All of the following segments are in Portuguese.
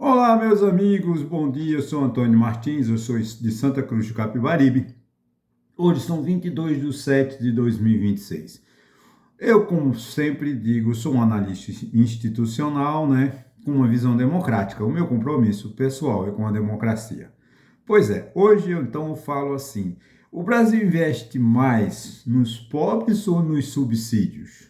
Olá, meus amigos, bom dia. Eu sou Antônio Martins, eu sou de Santa Cruz do Capibaribe. Hoje são 22 de 7 de 2026. Eu, como sempre digo, sou um analista institucional, né, com uma visão democrática. O meu compromisso pessoal é com a democracia. Pois é, hoje eu então falo assim: o Brasil investe mais nos pobres ou nos subsídios?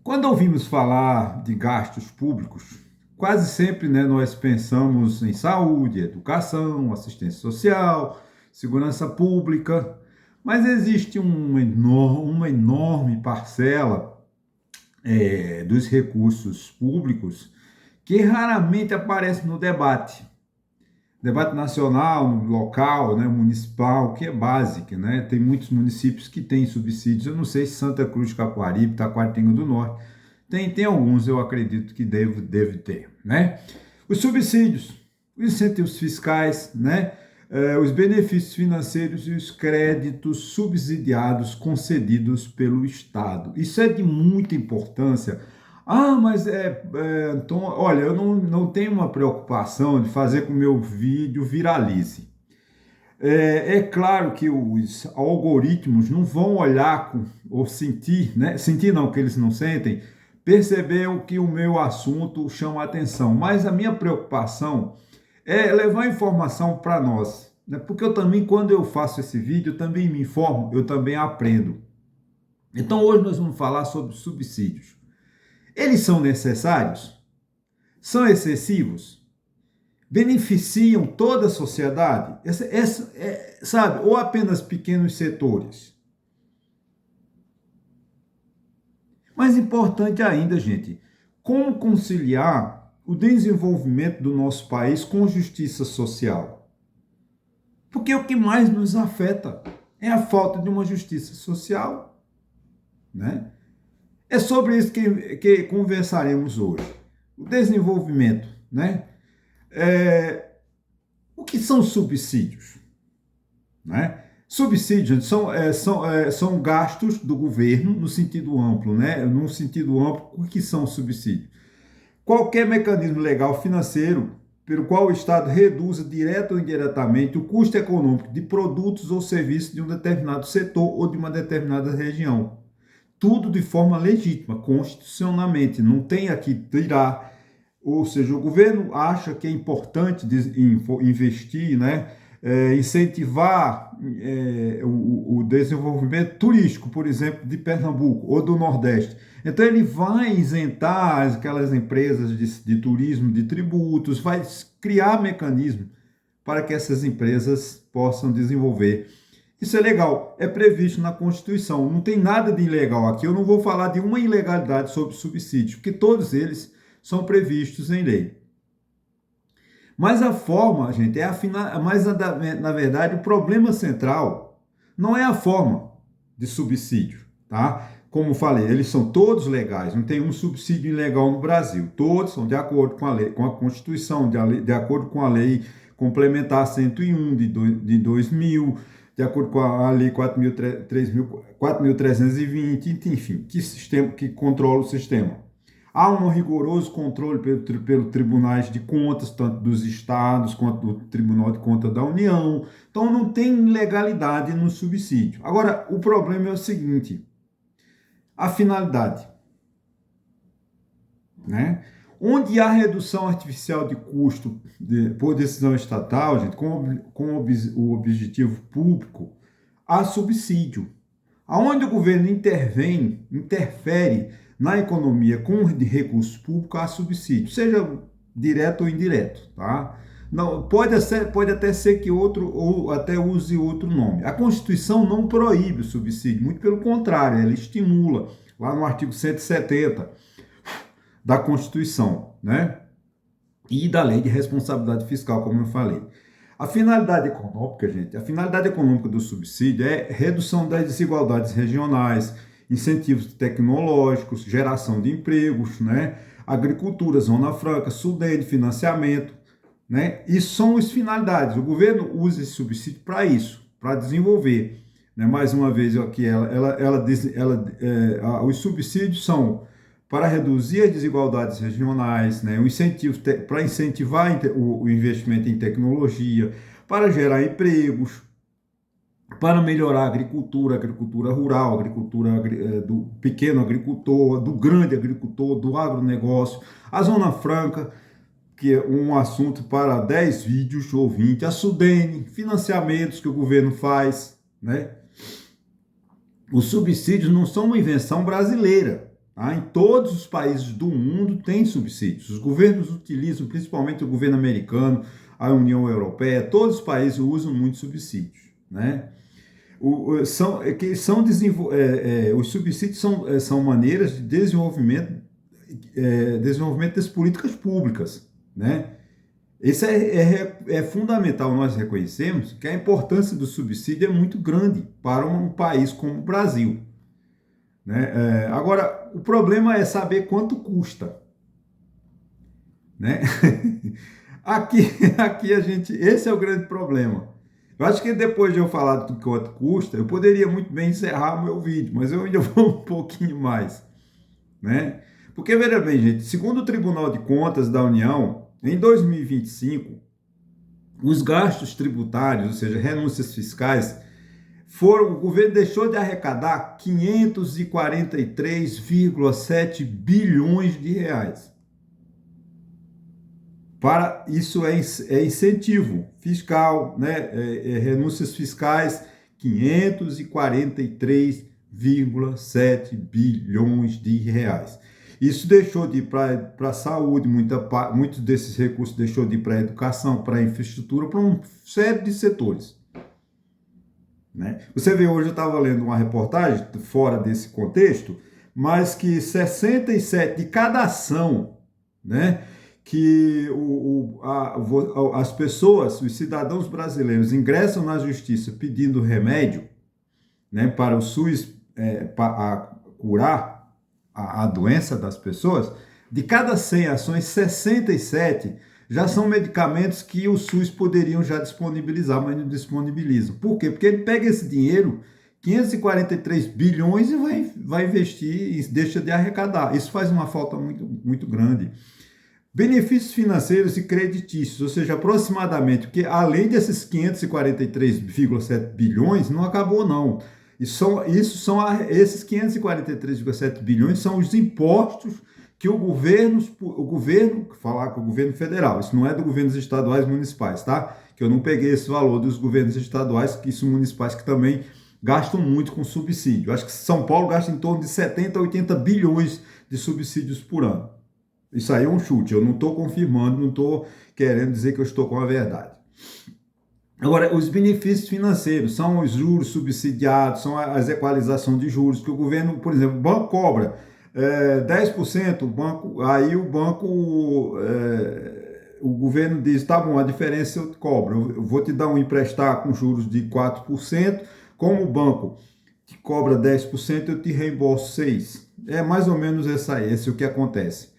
Quando ouvimos falar de gastos públicos, quase sempre, né, nós pensamos em saúde, educação, assistência social, segurança pública, mas existe uma enorme parcela dos recursos públicos que raramente aparece no debate nacional, local, né, municipal, que é básico, né? Tem muitos municípios que têm subsídios. Eu não sei se Santa Cruz de Capibaribe, Taquaritinga do Norte, tem alguns, eu acredito que deve ter, né? Os subsídios, os incentivos fiscais, né? Os benefícios financeiros e os créditos subsidiados concedidos pelo Estado. Isso é de muita importância. Ah, mas então, olha, eu não tenho uma preocupação de fazer com que o meu vídeo viralize. É claro que os algoritmos não vão olhar ou sentir, né? Sentir não, que eles não sentem, perceber o que o meu assunto chama a atenção. Mas a minha preocupação é levar informação para nós, né? Porque eu também, quando eu faço esse vídeo, eu também me informo, eu também aprendo. Então hoje nós vamos falar sobre subsídios. Eles são necessários? São excessivos? Beneficiam toda a sociedade? Sabe? Ou apenas pequenos setores? Mais importante ainda, gente, como conciliar o desenvolvimento do nosso país com justiça social? Porque o que mais nos afeta é a falta de uma justiça social, né? É sobre isso que conversaremos hoje. O desenvolvimento, né? O que são subsídios? Né? Subsídios são gastos do governo no sentido amplo, né? No sentido amplo, o que são subsídios? Qualquer mecanismo legal financeiro pelo qual o Estado reduza direto ou indiretamente o custo econômico de produtos ou serviços de um determinado setor ou de uma determinada região. Tudo de forma legítima, constitucionalmente. Não tem aqui tirar. Ou seja, o governo acha que é importante investir, né? Incentivar o desenvolvimento turístico, por exemplo, de Pernambuco ou do Nordeste. Então, ele vai isentar aquelas empresas de turismo de tributos, vai criar mecanismos para que essas empresas possam desenvolver. Isso é legal, é previsto na Constituição, não tem nada de ilegal aqui. Eu não vou falar de uma ilegalidade sobre subsídios, porque todos eles são previstos em lei. Mas a forma, gente, na verdade, o problema central não é a forma de subsídio, tá? Como falei, eles são todos legais, não tem um subsídio ilegal no Brasil. Todos são de acordo com a lei, com a Constituição, de acordo com a lei complementar 101 de 2000, de acordo com a lei 4.320, enfim, que controla o sistema. Há um rigoroso controle pelo tribunais de contas, tanto dos estados quanto do Tribunal de Contas da União. Então não tem ilegalidade no subsídio. Agora, o problema é o seguinte: a finalidade, né? Onde há redução artificial de custo por decisão estatal, gente, com o objetivo público, há subsídio. Aonde o governo interfere na economia com recursos públicos, há subsídio, seja direto ou indireto, tá? Não, pode até ser que outro, ou até use outro nome. A Constituição não proíbe o subsídio, muito pelo contrário, ela estimula, lá no artigo 170 da Constituição, né? E da Lei de Responsabilidade Fiscal, como eu falei. A finalidade econômica, gente, a finalidade econômica do subsídio é redução das desigualdades regionais, incentivos tecnológicos, geração de empregos, né? Agricultura, zona franca, sudene, financiamento, né? Isso são as finalidades. O governo usa esse subsídio para isso, para desenvolver. Né? Mais uma vez aqui, os subsídios são para reduzir as desigualdades regionais, né? Para incentivar o investimento em tecnologia, para gerar empregos, para melhorar a agricultura rural, do pequeno agricultor, do grande agricultor, do agronegócio, a Zona Franca, que é um assunto para 10 vídeos ou 20, a Sudene, financiamentos que o governo faz, né? Os subsídios não são uma invenção brasileira, tá? Em todos os países do mundo tem subsídios. Os governos utilizam, principalmente o governo americano, a União Europeia, todos os países usam muito subsídios, né? Os subsídios são maneiras de desenvolvimento das políticas públicas, né? Isso é fundamental, nós reconhecemos que a importância do subsídio é muito grande para um país como o Brasil, né? Agora, o problema é saber quanto custa, né? Aqui esse é o grande problema. Eu acho que depois de eu falar do quanto custa, eu poderia muito bem encerrar o meu vídeo, mas eu ainda vou um pouquinho mais, né? Porque, veja bem, gente, segundo o Tribunal de Contas da União, em 2025, os gastos tributários, ou seja, renúncias fiscais, o governo deixou de arrecadar 543,7 bilhões de reais. Para isso é incentivo fiscal, né? Renúncias fiscais, 543,7 bilhões de reais. Isso deixou de ir para a saúde, muitos desses recursos deixou de ir para a educação, para a infraestrutura, para uma série de setores, né? Você vê, hoje eu estava lendo uma reportagem fora desse contexto, mas que 67 de cada ação, né, que as pessoas, os cidadãos brasileiros ingressam na justiça pedindo remédio, né, para o SUS para curar a doença das pessoas, de cada 100 ações, 67 já são medicamentos que o SUS poderiam já disponibilizar, mas não disponibilizam. Por quê? Porque ele pega esse dinheiro, 543 bilhões, e vai investir e deixa de arrecadar. Isso faz uma falta muito, muito grande. Benefícios financeiros e creditícios, ou seja, aproximadamente, porque além desses 543,7 bilhões, não acabou não. Esses 543,7 bilhões são os impostos que o governo, falar com o governo federal, isso não é do governo estaduais e municipais, tá? Que eu não peguei esse valor dos governos estaduais, que são municipais que também gastam muito com subsídio. Acho que São Paulo gasta em torno de 70 a 80 bilhões de subsídios por ano. Isso aí é um chute, eu não estou confirmando, não estou querendo dizer que eu estou com a verdade. Agora, os benefícios financeiros são os juros subsidiados, são as equalizações de juros, que o governo, por exemplo, o banco cobra 10%, o governo diz, tá bom, a diferença eu te cobro, eu vou te dar um emprestar com juros de 4%, como o banco te cobra 10%, eu te reembolso 6%. É mais ou menos esse o que acontece.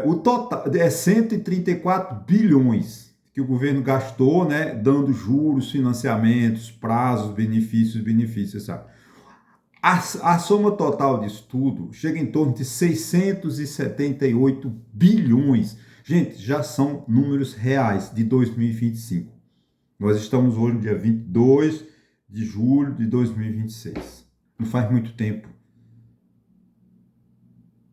O total é 134 bilhões que o governo gastou, né, dando juros, financiamentos, prazos, benefícios, sabe? A soma total disso tudo chega em torno de 678 bilhões. Gente, já são números reais de 2025. Nós estamos hoje no dia 22 de julho de 2026. Não faz muito tempo.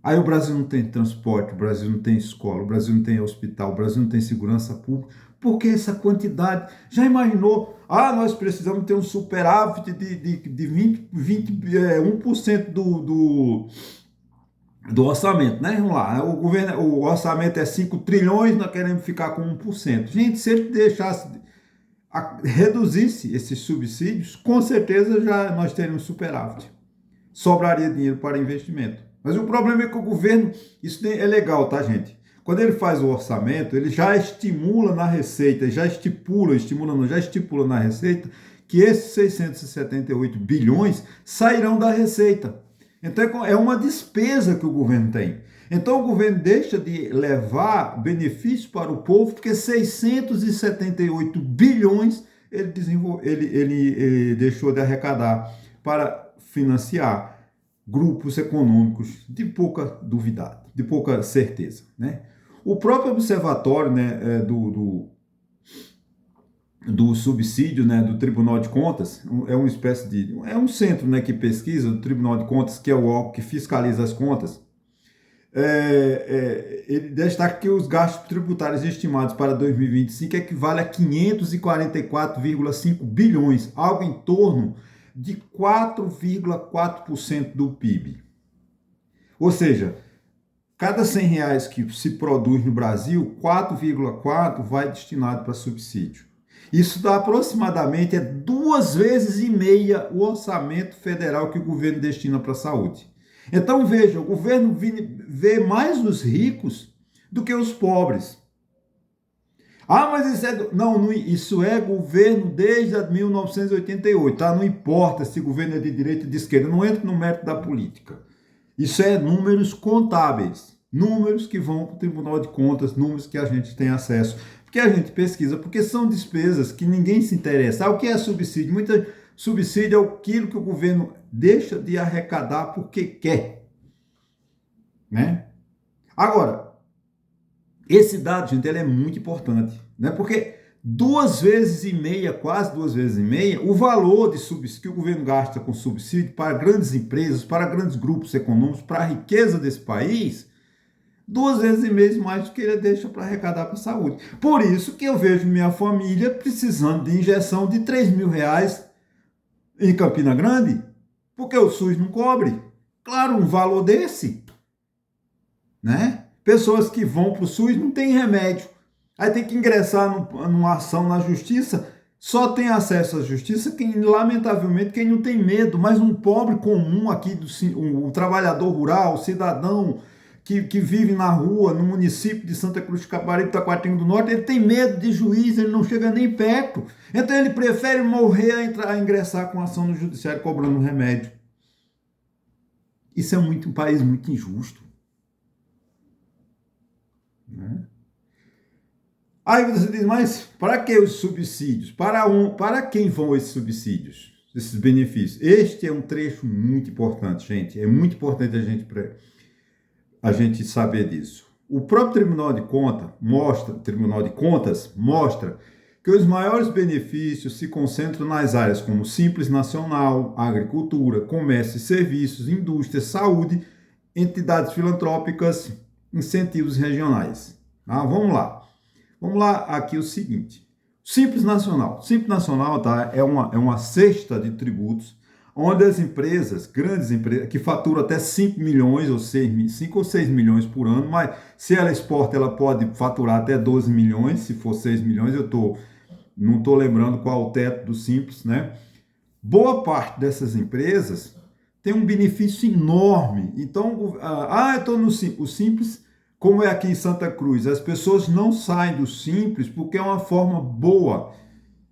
Aí o Brasil não tem transporte, o Brasil não tem escola, o Brasil não tem hospital, o Brasil não tem segurança pública. Por que essa quantidade? Já imaginou? Nós precisamos ter um superávit de 1% do orçamento, né? Vamos lá, o orçamento é 5 trilhões, nós queremos ficar com 1%. Gente, se ele reduzisse esses subsídios, com certeza já nós teríamos superávit. Sobraria dinheiro para investimento. Mas o problema é que o governo, isso é legal, tá, gente? Quando ele faz o orçamento, ele já estimula na receita, já estipula na receita que esses 678 bilhões sairão da receita. Então é uma despesa que o governo tem. Então o governo deixa de levar benefícios para o povo, porque 678 bilhões ele deixou de arrecadar para financiar grupos econômicos de pouca duvidade, de pouca certeza, né? O próprio observatório, né, do subsídio, né, do Tribunal de Contas, é uma espécie de, é um centro, né, que pesquisa, do Tribunal de Contas, que é o órgão que fiscaliza as contas. Ele destaca que os gastos tributários estimados para 2025 equivale a 544,5 bilhões, algo em torno de 4,4% do PIB. Ou seja, cada R$ 100 que se produz no Brasil, 4,4 vai destinado para subsídio. Isso dá aproximadamente 2,5 vezes o orçamento federal que o governo destina para a saúde. Então veja, o governo vê mais os ricos do que os pobres. Ah, mas isso é... Não, isso é governo desde 1988, tá? Não importa se o governo é de direita ou de esquerda, não entra no mérito da política. Isso é números contábeis, números que vão para o Tribunal de Contas, números que a gente tem acesso, porque a gente pesquisa, porque são despesas que ninguém se interessa. O que é subsídio? Subsídio é aquilo que o governo deixa de arrecadar porque quer, né? Agora, esse dado, gente, ele é muito importante, né? Porque 2,5 vezes, quase 2,5 vezes, o valor de subsídio que o governo gasta com subsídio para grandes empresas, para grandes grupos econômicos, para a riqueza desse país, 2,5 vezes mais do que ele deixa para arrecadar para a saúde. Por isso que eu vejo minha família precisando de injeção de R$ 3.000 em Campina Grande, porque o SUS não cobre. Claro, um valor desse, né? Pessoas que vão para o SUS não têm remédio. Aí tem que ingressar numa ação na justiça. Só tem acesso à justiça lamentavelmente, quem não tem medo. Mas um pobre comum aqui, o trabalhador rural, o cidadão que vive na rua, no município de Santa Cruz de Caparibe, Taquatinga do Norte, ele tem medo de juiz, ele não chega nem perto. Então ele prefere morrer a ingressar com ação no judiciário cobrando um remédio. Isso é um país muito injusto, né? Aí você diz, mas para que os subsídios? Para quem vão esses subsídios, esses benefícios? Este é um trecho muito importante, gente. É muito importante a gente saber disso. O próprio Tribunal de Contas mostra que os maiores benefícios se concentram nas áreas como Simples Nacional, agricultura, comércio e serviços, indústria, saúde, entidades filantrópicas, incentivos regionais. Vamos lá. Vamos lá aqui o seguinte. Simples Nacional. Simples Nacional, tá? É uma cesta de tributos onde as empresas, grandes empresas, que faturam até 5 milhões ou 5 ou 6 milhões por ano, mas se ela exporta, ela pode faturar até 12 milhões, se for 6 milhões, não estou lembrando qual o teto do Simples, né? Boa parte dessas empresas tem um benefício enorme. Então, eu estou no Simples. O Simples, como é aqui em Santa Cruz, as pessoas não saem do Simples porque é uma forma boa.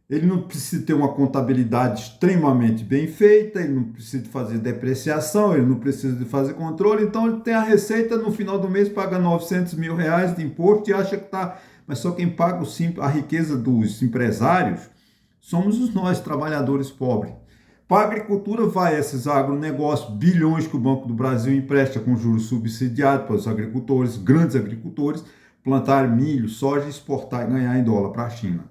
Ele não precisa ter uma contabilidade extremamente bem feita, ele não precisa de fazer depreciação, ele não precisa de fazer controle, então ele tem a receita, no final do mês paga R$ 900 mil de imposto e acha que está... Mas só quem paga a riqueza dos empresários somos nós, trabalhadores pobres. Para a agricultura vai esses agronegócios, bilhões que o Banco do Brasil empresta com juros subsidiados para os agricultores, grandes agricultores, plantar milho, soja, exportar e ganhar em dólar para a China.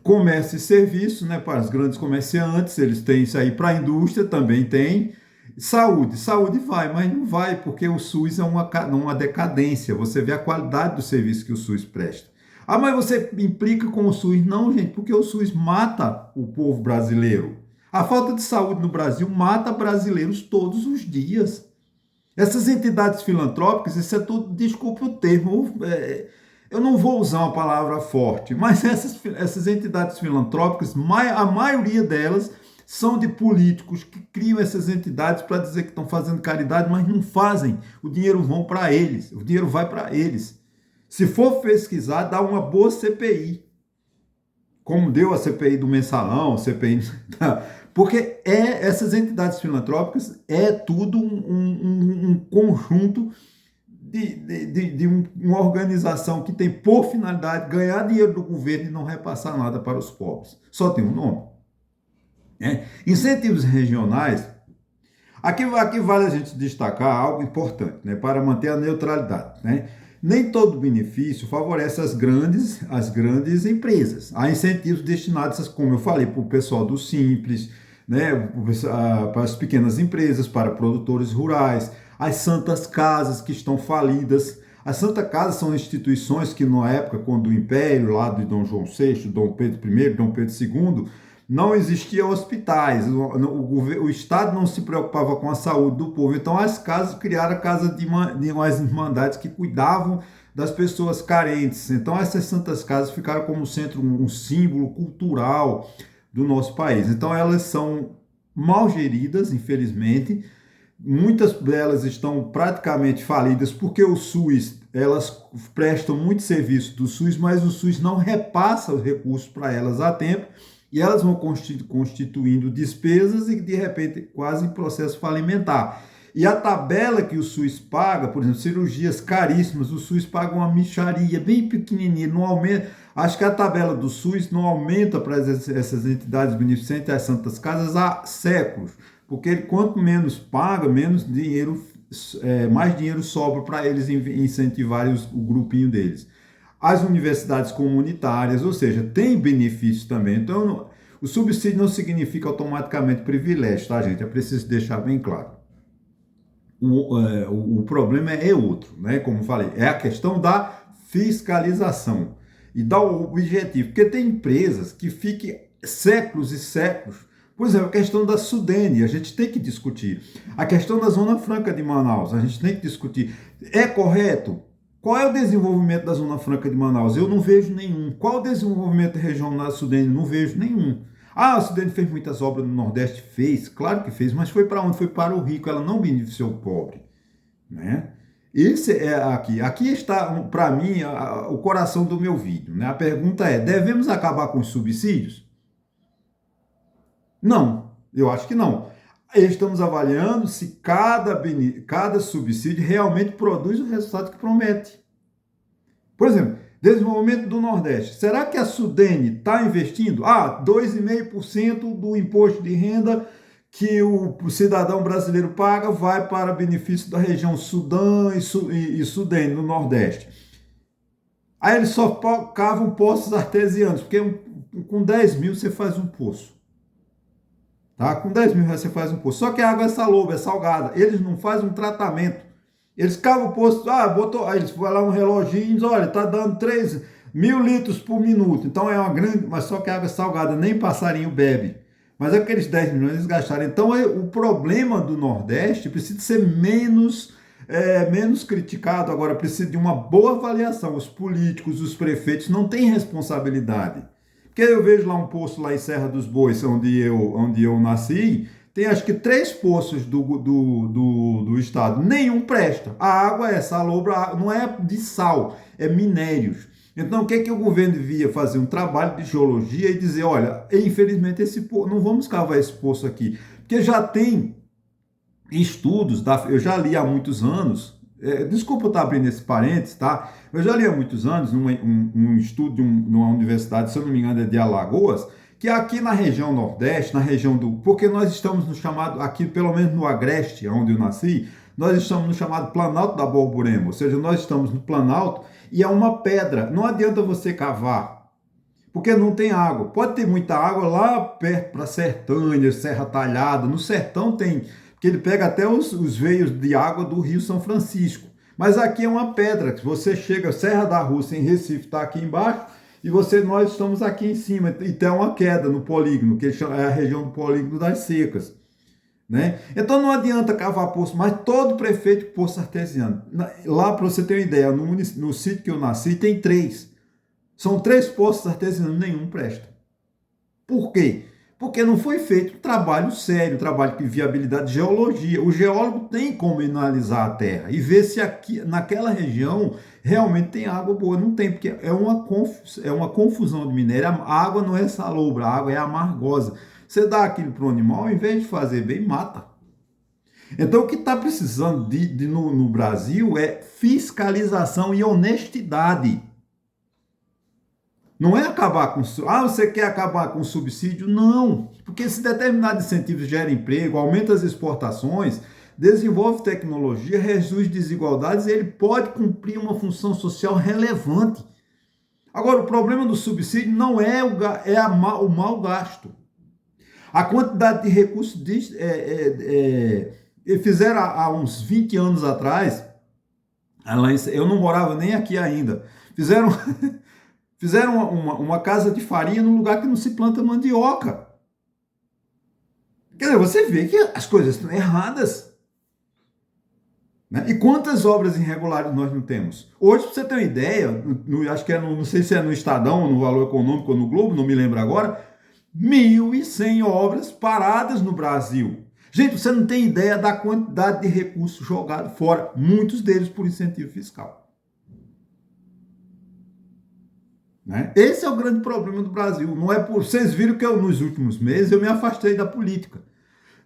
Comércio e serviço, né, para os grandes comerciantes, eles têm isso aí. Para a indústria também tem. Saúde vai, mas não vai porque o SUS é uma decadência. Você vê a qualidade do serviço que o SUS presta. Mas você implica com o SUS? Não, gente, porque o SUS mata o povo brasileiro. A falta de saúde no Brasil mata brasileiros todos os dias. Essas entidades filantrópicas, isso é tudo, desculpe o termo, eu não vou usar uma palavra forte, mas essas entidades filantrópicas, a maioria delas são de políticos que criam essas entidades para dizer que estão fazendo caridade, mas não fazem. O dinheiro vai para eles, o dinheiro vai para eles. Se for pesquisar, dá uma boa CPI. Como deu a CPI do Mensalão, a CPI... Porque essas entidades filantrópicas é tudo um conjunto de uma organização que tem por finalidade ganhar dinheiro do governo e não repassar nada para os pobres. Só tem um nome. Incentivos regionais. Aqui vale a gente destacar algo importante, né, para manter a neutralidade, né? Nem todo benefício favorece as grandes empresas. Há incentivos destinados, como eu falei, para o pessoal do Simples, né, para as pequenas empresas, para produtores rurais, as santas casas que estão falidas. As Santas Casas são instituições que, na época, quando o Império, lá de Dom João VI, Dom Pedro I, Dom Pedro II, não existiam hospitais, o Estado não se preocupava com a saúde do povo, então as casas criaram a casa de umas irmandades que cuidavam das pessoas carentes. Então essas santas casas ficaram como centro, um símbolo cultural do nosso país. Então elas são mal geridas, infelizmente, muitas delas estão praticamente falidas porque o SUS, elas prestam muito serviço do SUS, mas o SUS não repassa os recursos para elas a tempo, e elas vão constituindo despesas e, de repente, quase em processo falimentar. E a tabela que o SUS paga, por exemplo, cirurgias caríssimas, o SUS paga uma mixaria bem pequenininha, não aumenta. Acho que a tabela do SUS não aumenta para essas entidades beneficentes, as Santas Casas, há séculos, porque quanto menos paga, menos dinheiro, mais dinheiro sobra para eles incentivarem o grupinho deles. As universidades comunitárias, ou seja, tem benefícios também. Então, o subsídio não significa automaticamente privilégio, tá, gente? É preciso deixar bem claro. O problema é outro, né? Como falei, é a questão da fiscalização e dá o objetivo, porque tem empresas que ficam séculos e séculos. Por exemplo, a questão da Sudene, a gente tem que discutir. A questão da Zona Franca de Manaus, a gente tem que discutir. É correto? Qual é o desenvolvimento da Zona Franca de Manaus? Eu não vejo nenhum. Qual o desenvolvimento regional da Sudene? Não vejo nenhum. Ah, a Sudene fez muitas obras no Nordeste? Fez, claro que fez, mas foi para onde? Foi para o rico, ela não beneficiou o pobre, né? Esse é aqui. Aqui está, para mim, o coração do meu vídeo, né? A pergunta é, devemos acabar com os subsídios? Não, eu acho que não. Estamos avaliando se cada subsídio realmente produz o resultado que promete. Por exemplo, desenvolvimento do Nordeste. Será que a Sudene está investindo? 2,5% do imposto de renda que o cidadão brasileiro paga vai para benefício da região Sudã e Sudene, no Nordeste. Aí eles só cavam poços artesianos, porque com 10 mil você faz um poço. Tá? Com 10 mil reais você faz um poço. Só que a água é salobra, é salgada. Eles não fazem um tratamento. Eles cavam o poço, aí eles vão lá um reloginho e dizem, olha, tá dando 3.000 litros por minuto. Então é uma grande, mas só que a água é salgada, nem passarinho bebe. Mas aqueles 10 milhões eles gastaram. Então o problema do Nordeste precisa ser menos criticado. Agora precisa de uma boa avaliação. Os políticos, os prefeitos não têm responsabilidade. Porque eu vejo lá um poço lá em Serra dos Bois, onde eu nasci, tem acho que 3 poços do estado, nenhum presta. A água é salobra, não é de sal, é minérios. Então o que o governo devia fazer? Um trabalho de geologia e dizer, olha, infelizmente esse poço, não vamos cavar esse poço aqui, porque já tem estudos, eu já li há muitos anos, desculpa eu estar abrindo esse parênteses, tá? Eu já li há muitos anos um estudo numa universidade, se eu não me engano é de Alagoas, que aqui na região Nordeste, na região porque nós estamos no chamado, aqui pelo menos no Agreste, onde eu nasci, nós estamos no chamado Planalto da Borborema, ou seja, nós estamos no Planalto e é uma pedra, não adianta você cavar, porque não tem água. Pode ter muita água lá perto para Sertânia, Serra Talhada, no sertão tem, que ele pega até os veios de água do Rio São Francisco. Mas aqui é uma pedra, que você chega, Serra da Rússia, em Recife, está aqui embaixo, e nós estamos aqui em cima, e tem uma queda no polígono, que é a região do polígono das secas. Né? Então não adianta cavar poço, mas todo prefeito poço artesiano. Lá, para você ter uma ideia, no sítio que eu nasci, tem 3. São 3 poços artesianos, nenhum presta. Por quê? Porque não foi feito um trabalho sério, um trabalho de viabilidade de geologia. O geólogo tem como analisar a terra e ver se aqui, naquela região realmente tem água boa. Não tem, porque é uma confusão de minério. A água não é salobra, a água é amargosa. Você dá aquilo para o animal, ao invés de fazer bem, mata. Então o que está precisando no Brasil é fiscalização e honestidade. Não é acabar com... você quer acabar com o subsídio? Não, porque se determinados incentivos geram emprego, aumenta as exportações, desenvolve tecnologia, reduz desigualdades e ele pode cumprir uma função social relevante. Agora, o problema do subsídio não é o mau gasto. A quantidade de recursos... fizeram há uns 20 anos atrás, eu não morava nem aqui ainda, fizeram uma casa de farinha num lugar que não se planta mandioca. Quer dizer, você vê que as coisas estão erradas. Né? E quantas obras irregulares nós não temos? Hoje, para você ter uma ideia, acho que não sei se é no Estadão, no Valor Econômico ou no Globo, não me lembro agora, 1.100 obras paradas no Brasil. Gente, você não tem ideia da quantidade de recursos jogados fora, muitos deles por incentivo fiscal. Né? Esse é o grande problema do Brasil. Não é por... Vocês viram que nos últimos meses eu me afastei da política.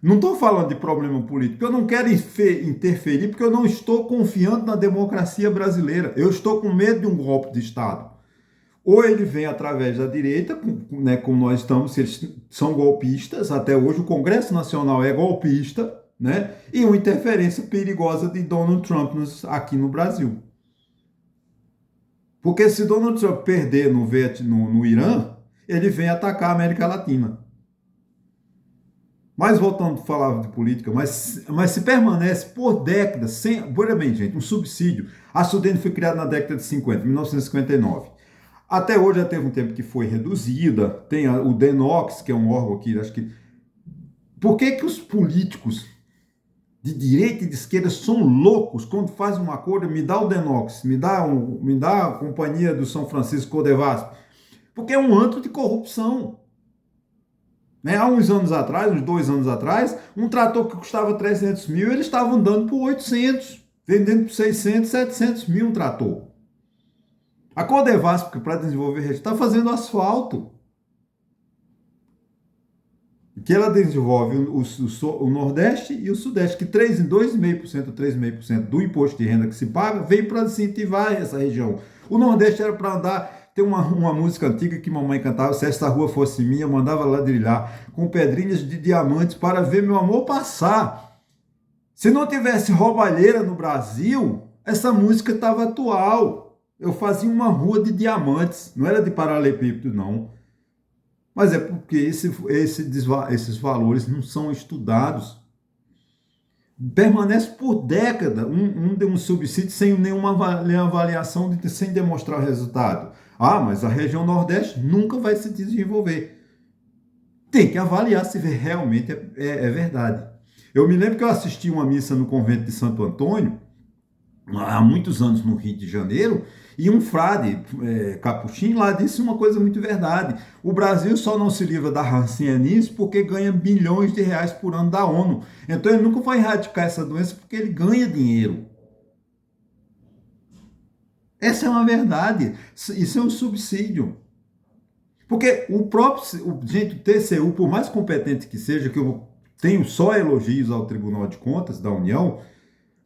Não estou falando de problema político, eu não quero interferir porque eu não estou confiando na democracia brasileira. Eu estou com medo de um golpe de Estado. Ou ele vem através da direita, né, como nós estamos, eles são golpistas, até hoje o Congresso Nacional é golpista, né, e uma interferência perigosa de Donald Trump aqui no Brasil. Porque se Donald Trump perder no Irã, ele vem atacar a América Latina. Mas voltando a falar de política, mas se permanece por décadas, sem, bem, gente, um subsídio. A Sudene foi criada na década de 50, 1959. Até hoje já teve um tempo que foi reduzida, tem o DENOX, que é um órgão aqui, acho que... Por que os políticos de direita e de esquerda são loucos quando fazem um acordo, me dá o DENOX, me dá a Companhia do São Francisco Codevasf? Porque é um antro de corrupção. Né? Há uns anos atrás, uns 2 anos atrás, um trator que custava 300 mil, eles estavam dando por 800, vendendo por 600, 700 mil um trator. A Codevasf, para desenvolver rede, está fazendo asfalto. Que ela desenvolve o Nordeste e o Sudeste, que 2,5%, 3,5% do imposto de renda que se paga veio para incentivar essa região. O Nordeste era para andar... Tem uma música antiga que mamãe cantava, se esta rua fosse minha, mandava ladrilhar, com pedrinhas de diamantes para ver meu amor passar. Se não tivesse roubalheira no Brasil, essa música estava atual. Eu fazia uma rua de diamantes, não era de paralelepípedo, não. Mas é porque esses valores não são estudados. Permanece por década um subsídio sem nenhuma avaliação, sem demonstrar resultado. Mas a região Nordeste nunca vai se desenvolver. Tem que avaliar se realmente é verdade. Eu me lembro que eu assisti uma missa no convento de Santo Antônio, há muitos anos no Rio de Janeiro, e um frade capuchinho lá disse uma coisa muito verdade. O Brasil só não se livra da rancianice porque ganha bilhões de reais por ano da ONU. Então ele nunca vai erradicar essa doença porque ele ganha dinheiro. Essa é uma verdade. Isso é um subsídio. Porque o TCU, por mais competente que seja, que eu tenho só elogios ao Tribunal de Contas da União,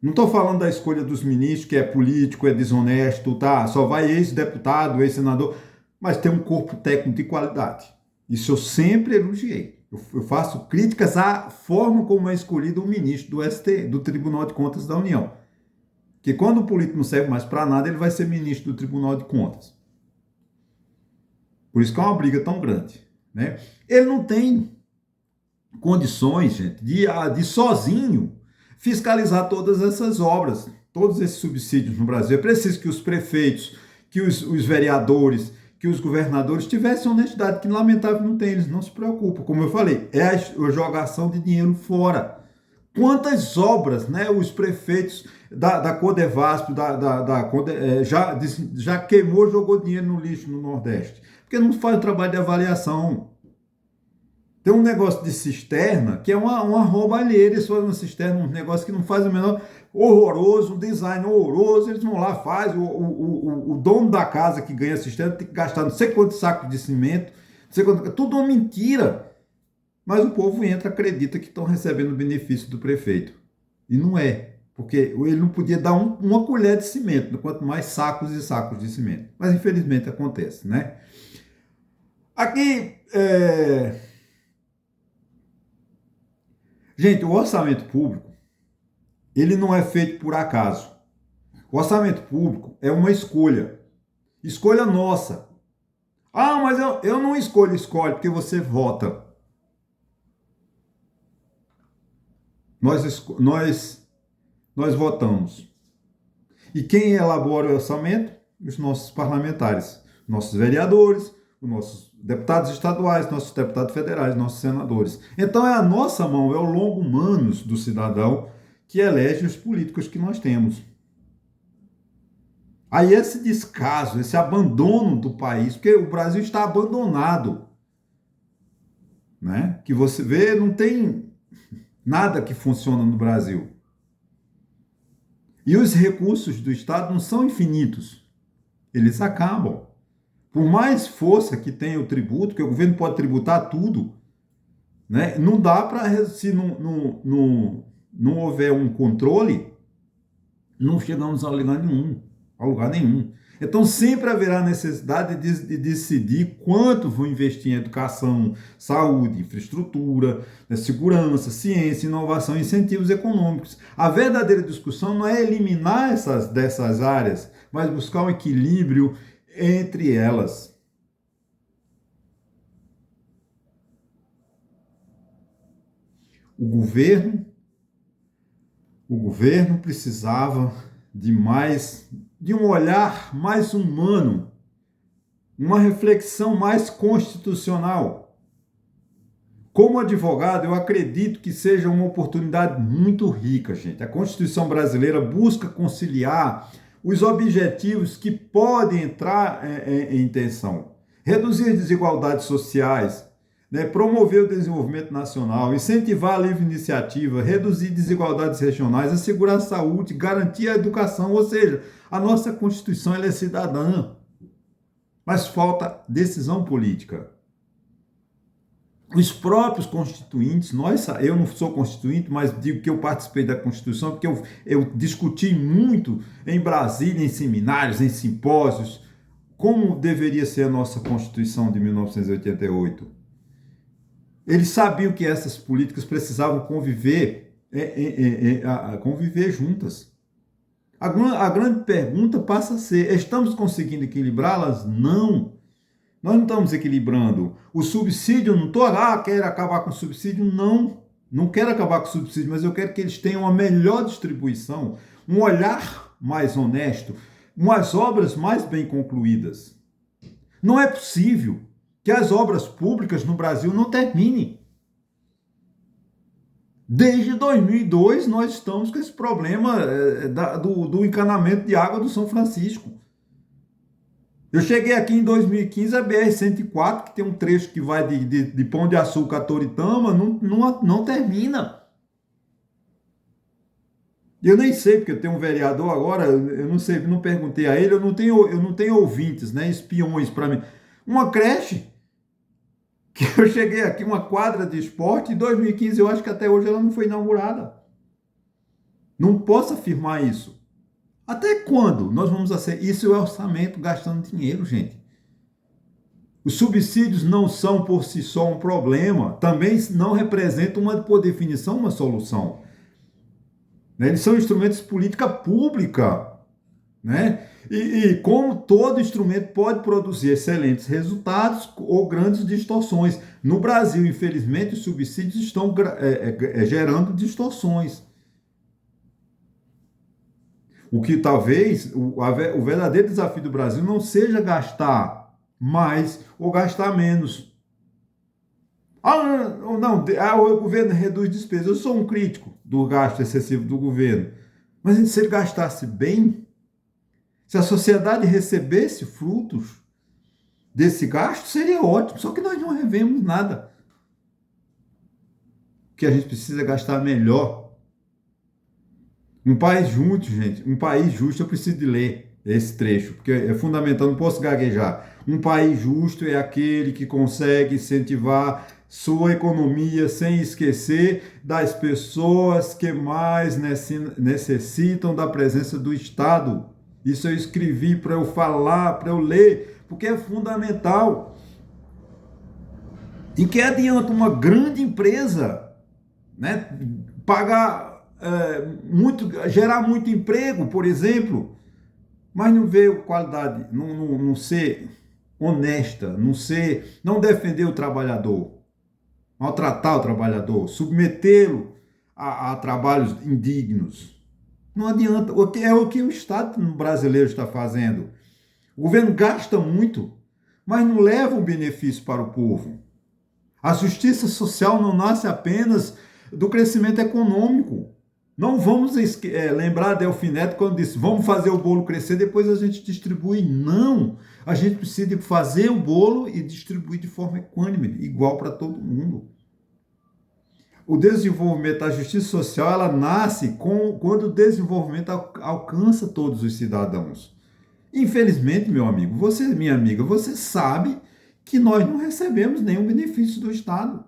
não estou falando da escolha dos ministros, que é político, é desonesto, tá? Só vai ex-deputado, ex-senador, mas tem um corpo técnico de qualidade. Isso eu sempre elogiei. Eu faço críticas à forma como é escolhido o ministro do Tribunal de Contas da União. Que quando o político não serve mais para nada, ele vai ser ministro do Tribunal de Contas. Por isso que é uma briga tão grande. Né? Ele não tem condições, gente, de sozinho fiscalizar todas essas obras, todos esses subsídios no Brasil. É preciso que os prefeitos, que os vereadores, que os governadores tivessem honestidade, que lamentável não tem, eles não se preocupam. Como eu falei, é a jogação de dinheiro fora. Quantas obras, né, os prefeitos da Codevasf, já queimou, jogou dinheiro no lixo no Nordeste? Porque não faz o trabalho de avaliação. Tem um negócio de cisterna, que é uma roubalheira. Eles fazem uma cisterna, um negócio que não faz o menor... Horroroso, um design horroroso. Eles vão lá, faz. O dono da casa que ganha a cisterna tem que gastar não sei quantos sacos de cimento. Não sei quanto, tudo uma mentira. Mas o povo acredita que estão recebendo o benefício do prefeito. E não é. Porque ele não podia dar uma colher de cimento, quanto mais sacos e sacos de cimento. Mas infelizmente acontece, né? Aqui, gente, o orçamento público, ele não é feito por acaso. O orçamento público é uma escolha. Escolha nossa. Ah, mas eu não escolho, escolhe, porque você vota. Nós votamos. E quem elabora o orçamento? Os nossos parlamentares, nossos vereadores, os nossos deputados estaduais, nossos deputados federais, nossos senadores. Então é a nossa mão, é o longo manus do cidadão que elege os políticos que nós temos. Aí esse descaso, esse abandono do país, porque o Brasil está abandonado, né? Que você vê, não tem nada que funciona no Brasil. E os recursos do Estado não são infinitos, eles acabam. Por mais força que tenha o tributo, que o governo pode tributar tudo, né? Não dá para, se não houver um controle, não chegamos a lugar nenhum. Então sempre haverá necessidade de decidir quanto vou investir em educação, saúde, infraestrutura, segurança, ciência, inovação e incentivos econômicos. A verdadeira discussão não é eliminar dessas áreas, mas buscar um equilíbrio entre elas. O governo precisava de um olhar mais humano, uma reflexão mais constitucional. Como advogado, eu acredito que seja uma oportunidade muito rica, gente. A Constituição brasileira busca conciliar os objetivos que podem entrar em tensão. Reduzir desigualdades sociais, né, promover o desenvolvimento nacional, incentivar a livre iniciativa, reduzir desigualdades regionais, assegurar a saúde, garantir a educação, ou seja, a nossa Constituição ela é cidadã, mas falta decisão política. Os próprios constituintes, eu não sou constituinte, mas digo que eu participei da Constituição porque eu discuti muito em Brasília, em seminários, em simpósios, como deveria ser a nossa Constituição de 1988. Eles sabiam que essas políticas precisavam conviver juntas. A grande pergunta passa a ser: estamos conseguindo equilibrá-las? Não. Nós não estamos equilibrando. O subsídio, não estou, quero acabar com o subsídio. Não, não quero acabar com o subsídio, mas eu quero que eles tenham uma melhor distribuição, um olhar mais honesto, umas obras mais bem concluídas. Não é possível que as obras públicas no Brasil não terminem. Desde 2002 nós estamos com esse problema do encanamento de água do São Francisco. Eu cheguei aqui em 2015, a BR-104, que tem um trecho que vai de Pão de Açúcar a Toritama, não termina. Eu nem sei, porque eu tenho um vereador agora, eu não sei, não perguntei a ele, eu não tenho ouvintes, né, espiões para mim. Uma creche, que eu cheguei aqui, uma quadra de esporte, em 2015, eu acho que até hoje ela não foi inaugurada. Não posso afirmar isso. Até quando nós vamos aceitar? Isso é orçamento gastando dinheiro, gente. Os subsídios não são por si só um problema, também não representam, por definição, uma solução. Eles são instrumentos de política pública, né? E como todo instrumento pode produzir excelentes resultados ou grandes distorções. No Brasil, infelizmente, os subsídios estão gerando distorções. O que talvez o verdadeiro desafio do Brasil não seja gastar mais ou gastar menos. O governo reduz despesas. Eu sou um crítico do gasto excessivo do governo. Mas se ele gastasse bem, se a sociedade recebesse frutos desse gasto, seria ótimo. Só que nós não revemos nada. O que a gente precisa é gastar melhor. Um país justo, gente, um país justo, eu preciso de ler esse trecho, porque é fundamental, não posso gaguejar. Um país justo é aquele que consegue incentivar sua economia sem esquecer das pessoas que mais necessitam da presença do Estado. Isso eu escrevi para eu falar, para eu ler, porque é fundamental. Em que adianta uma grande empresa, né, pagar gerar muito emprego, por exemplo, mas não ver qualidade, não ser honesta, não defender o trabalhador, maltratar o trabalhador, submetê-lo a trabalhos indignos. Não adianta. É o que o Estado brasileiro está fazendo. O governo gasta muito, mas não leva um benefício para o povo. A justiça social não nasce apenas do crescimento econômico. Não vamos lembrar Delfim Neto quando disse: vamos fazer o bolo crescer, depois a gente distribui. Não! A gente precisa fazer o bolo e distribuir de forma equânime, igual para todo mundo. O desenvolvimento, a justiça social, ela nasce quando o desenvolvimento alcança todos os cidadãos. Infelizmente, meu amigo, você, minha amiga, você sabe que nós não recebemos nenhum benefício do Estado.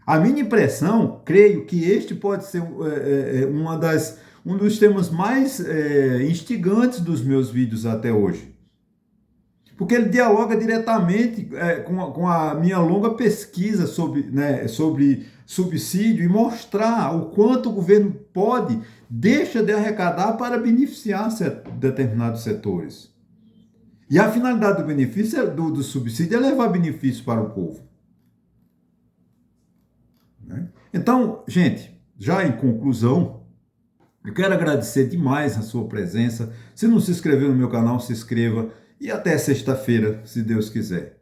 A minha impressão, creio que este pode ser um dos temas mais instigantes dos meus vídeos até hoje. Porque ele dialoga diretamente com a minha longa pesquisa sobre subsídio e mostrar o quanto o governo deixa de arrecadar para beneficiar determinados setores. E a finalidade do benefício, do subsídio, é levar benefício para o povo. Então, gente, já em conclusão, eu quero agradecer demais a sua presença. Se não se inscreveu no meu canal, se inscreva. E até sexta-feira, se Deus quiser.